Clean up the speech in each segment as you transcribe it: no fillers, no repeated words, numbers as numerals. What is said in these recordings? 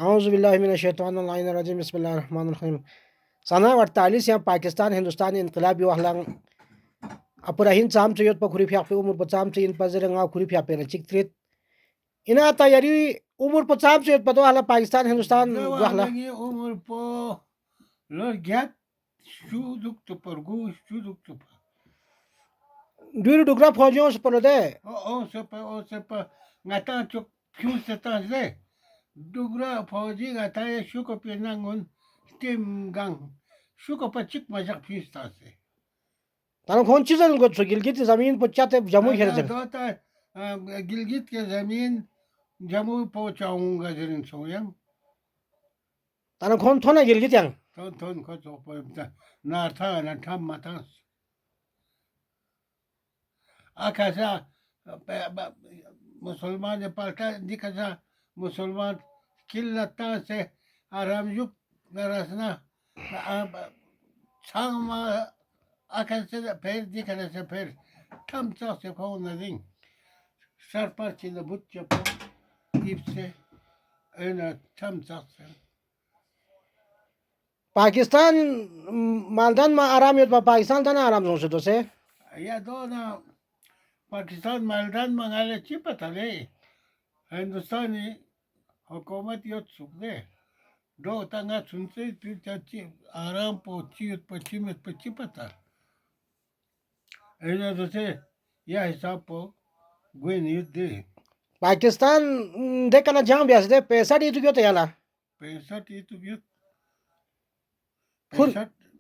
Euzubillahimineşşeytanirracim. Bismillahirrahmanirrahim. Sana wartalis yang Pakistan Hindustan inqilab yo hlang apurahin cham chayot pa khuri phyak pe umur pa cham chayin pa zeranga khuri phyak pe chik trit ina ta yari umur pa cham chayot pa do hala Pakistan Hindustan yo hla umur po lor gyat şuduk tupargu şuduk tupar. Duri dugra phojyo spolode. O sepa ngata çok pyu setan ze. Dugra fauji ngata ya şuko pinangun tim gang. Şuko pa çık majak pyu stase. Tano kौन चीज उनको गिलगित जमीन पर चाहते जम्मू खेल से गिलगित के जमीन जम्मू पहुंचाऊंगा जरिन सोयम तनो कौन थोना गिलगित yang थोन को तो नाथा नाथा मातास आकाशा मुसलमान ने पाल्टा दिखा मुसलमान किल्लता से आराम युग नरसना सांग Akasya per dikana per tam çarşı konuların sarparçıyla but yapı ipse öyle tam çarşı. Pakistan मालदान में आराम है पाकिस्तान था ना आराम से तो से Ya doğru Pakistan maldan mangale çipatale Hindustani hükümet yok sukde. Do tanga sunse tüçi aram po çiyut po çimet po çipata. Öyle de se ya hesap po güveniyet de. Pakistan देखना जहाँ भी आते पैसा दी तो क्यों तैयार पैसा तो भी फुल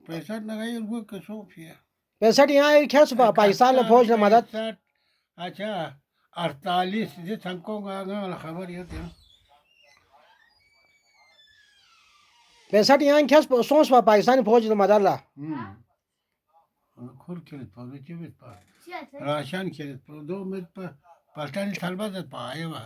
पैसा लगाई वो कसो फिर पैसा यहाँ क्या सुबह पाकिस्तान ने फौज ने मदद अच्छा 48 जे संको का खबर ये थे पैसा यहाँ क्या सोच पा पाकिस्तान फौज ने मदद ला खुर किरत पावे चिबित पा राशन किरत दो मिनट पर पलटन थलबा पाए वा